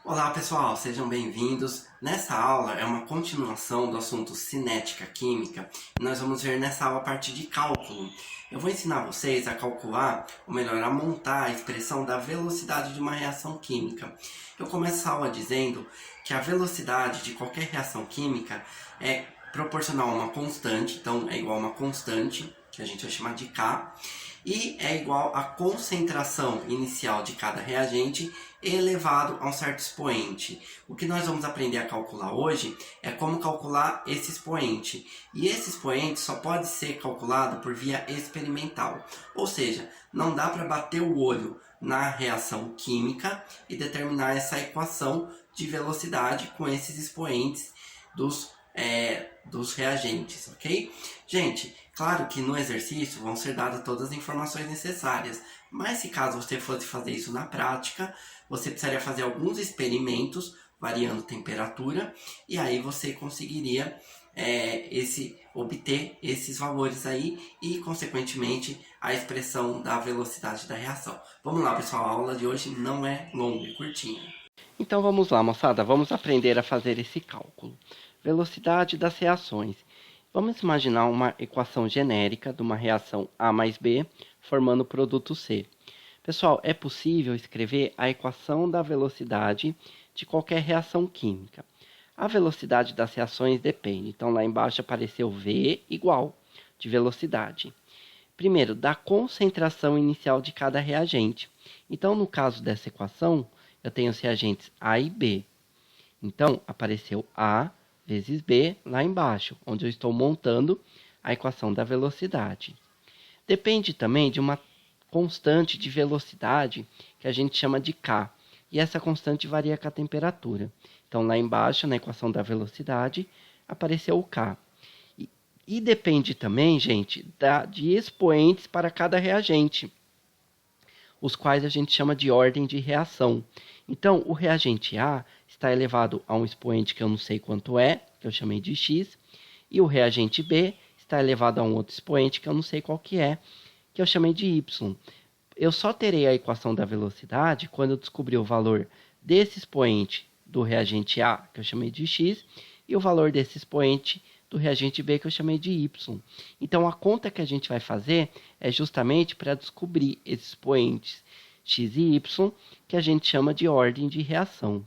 Olá pessoal, sejam bem-vindos. Nessa aula é uma continuação do assunto cinética química e nós vamos ver nessa aula a parte de cálculo. Eu vou ensinar vocês a calcular, ou melhor, a montar a expressão da velocidade de uma reação química. Eu começo essa aula dizendo que a velocidade de qualquer reação química é proporcional a uma constante, então é igual a uma constante, que a gente vai chamar de K, e é igual à concentração inicial de cada reagente elevado a um certo expoente. O que nós vamos aprender a calcular hoje é como calcular esse expoente. E esse expoente só pode ser calculado por via experimental. Ou seja, não dá para bater o olho na reação química e determinar essa equação de velocidade com esses expoentes dos reagentes, ok? Gente, claro que no exercício vão ser dadas todas as informações necessárias, mas se caso você fosse fazer isso na prática, você precisaria fazer alguns experimentos variando temperatura e aí você conseguiria obter esses valores aí e, consequentemente, a expressão da velocidade da reação. Vamos lá, pessoal, a aula de hoje não é longa, é curtinha. Então vamos lá, moçada, vamos aprender a fazer esse cálculo. Velocidade das reações. Vamos imaginar uma equação genérica de uma reação A mais B formando o produto C. Pessoal, é possível escrever a equação da velocidade de qualquer reação química. A velocidade das reações depende. Então lá embaixo apareceu V igual de velocidade. Primeiro, da concentração inicial de cada reagente. Então, no caso dessa equação, eu tenho os reagentes A e B. Então, apareceu A vezes B lá embaixo, onde eu estou montando a equação da velocidade. Depende também de uma constante de velocidade que a gente chama de K. E essa constante varia com a temperatura. Então, lá embaixo, na equação da velocidade, apareceu o K. E depende também, gente, de expoentes para cada reagente, os quais a gente chama de ordem de reação. Então, o reagente A está elevado a um expoente que eu não sei quanto é, que eu chamei de X, e o reagente B está elevado a um outro expoente que eu não sei qual que é, que eu chamei de Y. Eu só terei a equação da velocidade quando eu descobrir o valor desse expoente do reagente A, que eu chamei de X, e o valor desse expoente do reagente B, que eu chamei de Y. Então, a conta que a gente vai fazer é justamente para descobrir esses expoentes X e Y, que a gente chama de ordem de reação.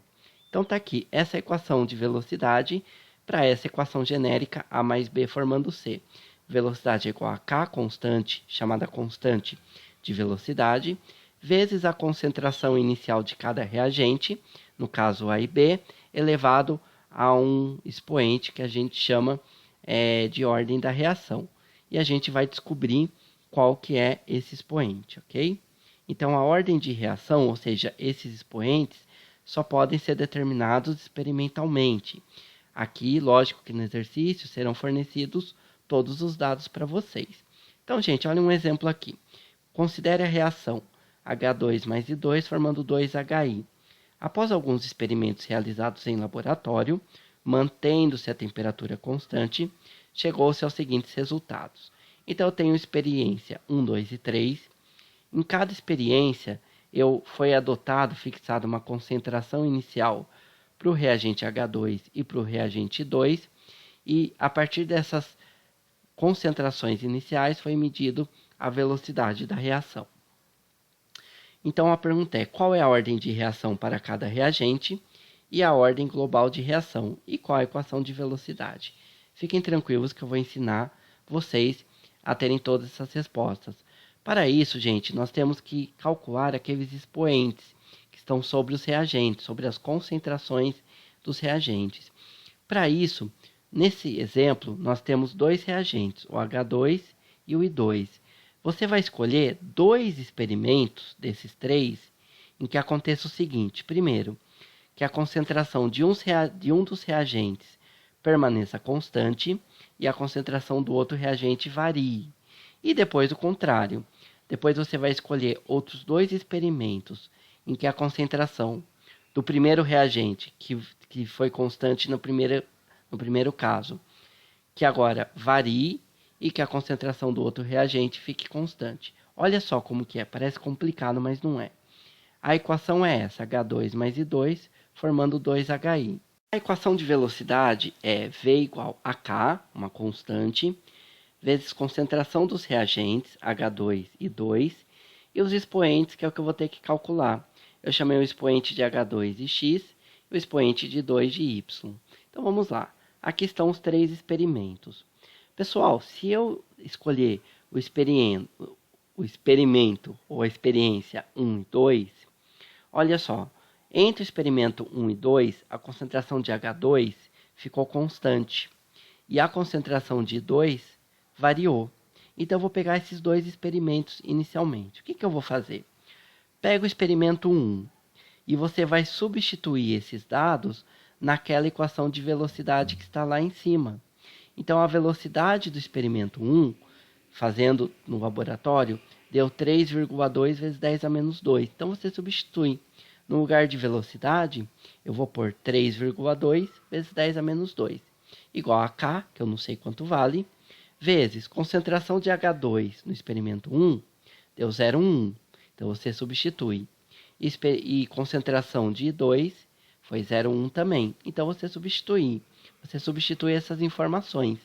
Então, está aqui essa equação de velocidade para essa equação genérica A mais B formando C. Velocidade é igual a K, constante, chamada constante de velocidade, vezes a concentração inicial de cada reagente, no caso A e B, elevado a um expoente que a gente chama de ordem da reação. E a gente vai descobrir qual que é esse expoente, ok? Então, a ordem de reação, ou seja, esses expoentes, só podem ser determinados experimentalmente. Aqui, lógico que no exercício serão fornecidos todos os dados para vocês. Então, gente, olha um exemplo aqui. Considere a reação H2 mais I2 formando 2HI. Após alguns experimentos realizados em laboratório, mantendo-se a temperatura constante, chegou-se aos seguintes resultados. Então, eu tenho experiência 1, 2 e 3. Em cada experiência, foi fixada uma concentração inicial para o reagente H2 e para o reagente 2, e a partir dessas concentrações iniciais foi medido a velocidade da reação. Então, a pergunta é: qual é a ordem de reação para cada reagente e a ordem global de reação? E qual a equação de velocidade? Fiquem tranquilos que eu vou ensinar vocês a terem todas essas respostas. Para isso, gente, nós temos que calcular aqueles expoentes que estão sobre os reagentes, sobre as concentrações dos reagentes. Para isso, nesse exemplo, nós temos dois reagentes, o H2 e o I2. Você vai escolher 2 experimentos desses 3 em que aconteça o seguinte. Primeiro, que a concentração de um dos reagentes permaneça constante e a concentração do outro reagente varie. E depois o contrário. Depois você vai escolher outros 2 experimentos em que a concentração do primeiro reagente, que foi constante no primeiro caso, que agora varie e que a concentração do outro reagente fique constante. Olha só como que é, parece complicado, mas não é. A equação é essa, H2 mais I2, formando 2HI. A equação de velocidade é V igual a K, uma constante, vezes concentração dos reagentes, H2 e 2, e os expoentes, que é o que eu vou ter que calcular. Eu chamei o expoente de H2 de X e o expoente de 2 de Y. Então vamos lá. Aqui estão os 3 experimentos. Pessoal, se eu escolher o experimento ou a experiência 1 e 2, olha só, entre o experimento 1 e 2, a concentração de H2 ficou constante e a concentração de 2 variou. Então, eu vou pegar esses 2 experimentos inicialmente. O que eu vou fazer? Pega o experimento 1 e você vai substituir esses dados naquela equação de velocidade que está lá em cima. Então, a velocidade do experimento 1, fazendo no laboratório, deu 3,2 vezes 10 a menos 2. Então, você substitui. No lugar de velocidade, eu vou pôr 3,2 vezes 10 a menos 2, igual a K, que eu não sei quanto vale, vezes concentração de H2 no experimento 1, deu 0,1. Então, você substitui. E concentração de I2 foi 0,1 também. Então, você substitui. Você substitui essas informações.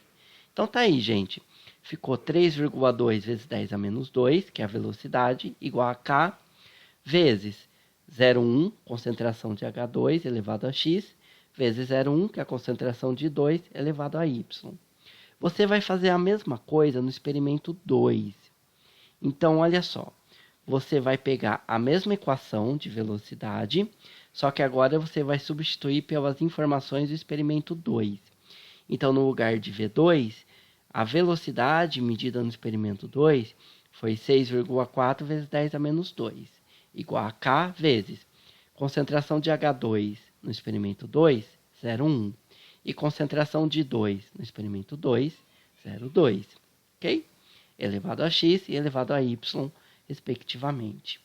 Então, tá aí, gente. Ficou 3,2 vezes 10 a menos 2, que é a velocidade, igual a K, vezes 0,1, concentração de H2 elevado a X, vezes 0,1, que é a concentração de 2 elevado a Y. Você vai fazer a mesma coisa no experimento 2. Então, olha só. Você vai pegar a mesma equação de velocidade, só que agora você vai substituir pelas informações do experimento 2. Então, no lugar de V2, a velocidade medida no experimento 2 foi 6,4 vezes 10 a menos 2, igual a K vezes concentração de H2 no experimento 2, 0,1, e concentração de 2 no experimento 2, 0,2, ok? Elevado a X e elevado a Y, respectivamente.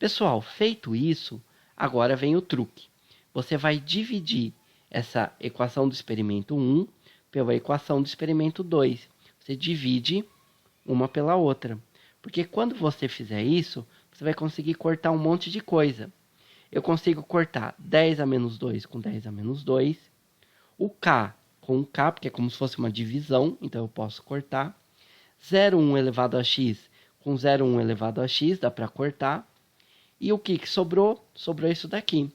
Pessoal, feito isso, agora vem o truque. Você vai dividir essa equação do experimento 1 pela equação do experimento 2. Você divide uma pela outra. Porque quando você fizer isso, você vai conseguir cortar um monte de coisa. Eu consigo cortar 10 a menos 2 com 10 a menos 2. O K com o K, porque é como se fosse uma divisão, então eu posso cortar. 0,1 elevado a X com 0,1 elevado a X, dá para cortar. E o que sobrou? Sobrou isso daqui.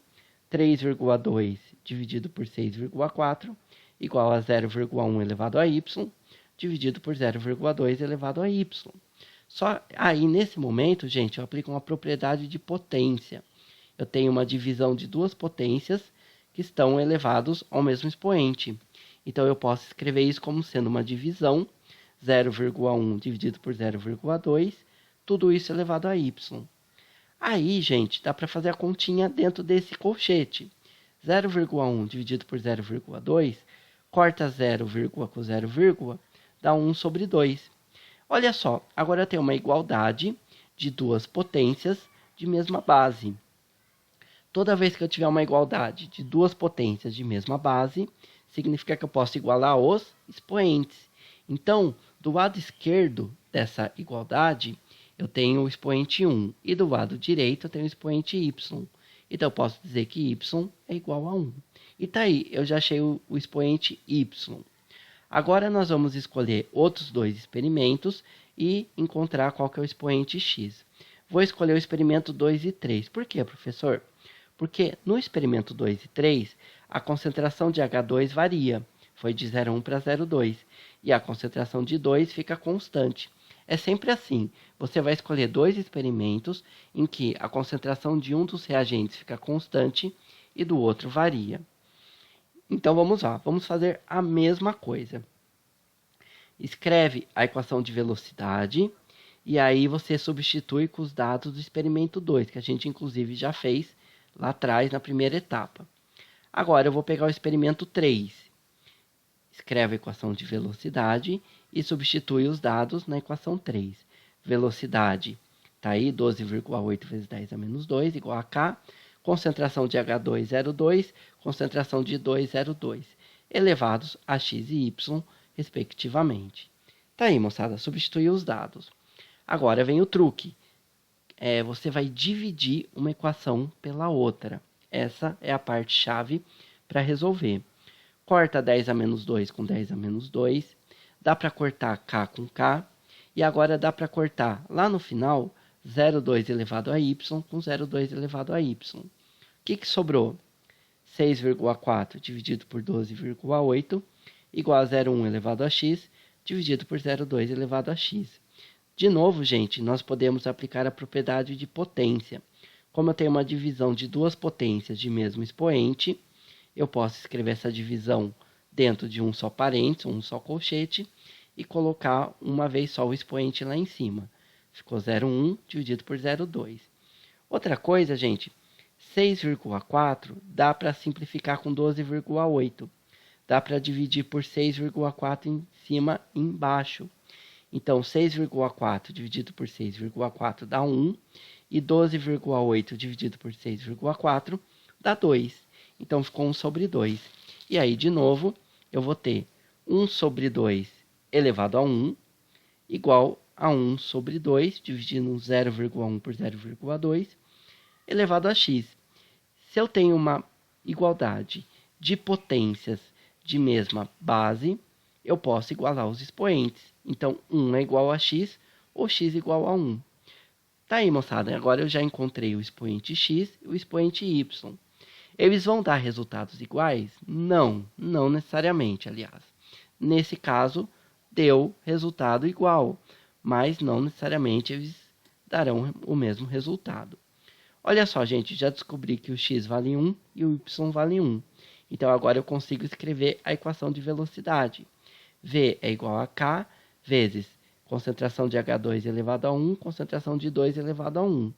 3,2 dividido por 6,4 igual a 0,1 elevado a Y, dividido por 0,2 elevado a Y. Só aí, nesse momento, gente, eu aplico uma propriedade de potência. Eu tenho uma divisão de duas potências que estão elevados ao mesmo expoente. Então, eu posso escrever isso como sendo uma divisão, 0,1 dividido por 0,2, tudo isso elevado a Y. Aí, gente, dá para fazer a continha dentro desse colchete. 0,1 dividido por 0,2, corta 0, com 0, dá 1 sobre 2. Olha só, agora eu tenho uma igualdade de duas potências de mesma base. Toda vez que eu tiver uma igualdade de duas potências de mesma base, significa que eu posso igualar os expoentes. Então, do lado esquerdo dessa igualdade, eu tenho o expoente 1. E do lado direito, eu tenho o expoente y. Então, eu posso dizer que y é igual a 1. E tá aí, eu já achei o expoente y. Agora, nós vamos escolher outros dois experimentos e encontrar qual que é o expoente x. Vou escolher o experimento 2 e 3. Por quê, professor? Porque no experimento 2 e 3, a concentração de H2 varia. Foi de 0,1 para 0,2. E a concentração de 2 fica constante. É sempre assim. Você vai escolher dois experimentos em que a concentração de um dos reagentes fica constante e do outro varia. Então, vamos lá. Vamos fazer a mesma coisa. Escreve a equação de velocidade e aí você substitui com os dados do experimento 2, que a gente inclusive já fez lá atrás na primeira etapa. Agora, eu vou pegar o experimento 3. Escreve a equação de velocidade e substitui os dados na equação 3. Velocidade está aí, 12,8 vezes 10 a menos 2, igual a K. Concentração de H2, 0,2. Concentração de 2, 0,2. Elevados a x e y, respectivamente. Tá aí, moçada, substituir os dados. Agora vem o truque. você vai dividir uma equação pela outra. Essa é a parte chave para resolver. Corta 10 a menos 2 com 10 a menos 2. Dá para cortar k com k. E agora dá para cortar lá no final 0,2 elevado a y com 0,2 elevado a y. O que sobrou? 6,4 dividido por 12,8 igual a 0,1 elevado a x dividido por 0,2 elevado a x. De novo, gente, nós podemos aplicar a propriedade de potência. Como eu tenho uma divisão de duas potências de mesmo expoente, eu posso escrever essa divisão dentro de um só parênteses, um só colchete, e colocar uma vez só o expoente lá em cima. Ficou 0,1 dividido por 0,2. Outra coisa, gente, 6,4 dá para simplificar com 12,8. Dá para dividir por 6,4 em cima e embaixo. Então, 6,4 dividido por 6,4 dá 1. E 12,8 dividido por 6,4 dá 2. Então, ficou 1 sobre 2. E aí, de novo, eu vou ter 1 sobre 2 elevado a 1 igual a 1 sobre 2, dividindo 0,1 por 0,2, elevado a x. Se eu tenho uma igualdade de potências de mesma base, eu posso igualar os expoentes. Então, 1 é igual a x ou x igual a 1. Tá aí, moçada. Agora eu já encontrei o expoente x e o expoente y. Eles vão dar resultados iguais? Não, não necessariamente, aliás. Nesse caso, deu resultado igual, mas não necessariamente eles darão o mesmo resultado. Olha só, gente, já descobri que o x vale 1 e o y vale 1. Então, agora eu consigo escrever a equação de velocidade. V é igual a K vezes concentração de H2 elevado a 1, concentração de 2 elevado a 1.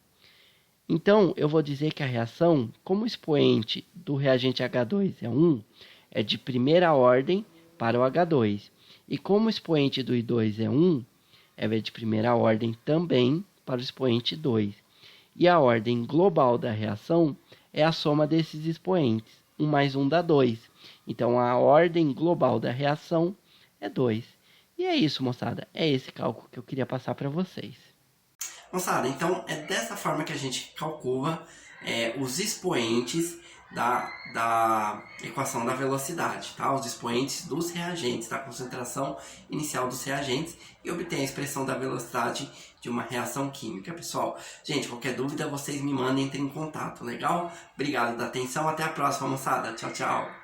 Então, eu vou dizer que a reação, como o expoente do reagente H2 é 1, é de primeira ordem para o H2. E como o expoente do I2 é 1, é de primeira ordem também para o expoente 2. E a ordem global da reação é a soma desses expoentes. 1 mais 1 dá 2. Então, a ordem global da reação é 2. E é isso, moçada. É esse cálculo que eu queria passar para vocês. Moçada, então é dessa forma que a gente calcula os expoentes da equação da velocidade, tá? Os expoentes dos reagentes, da concentração inicial dos reagentes, e obtém a expressão da velocidade de uma reação química, pessoal. Gente, qualquer dúvida vocês me mandem, entrem em contato, legal? Obrigado da atenção, até a próxima, moçada. Tchau, tchau.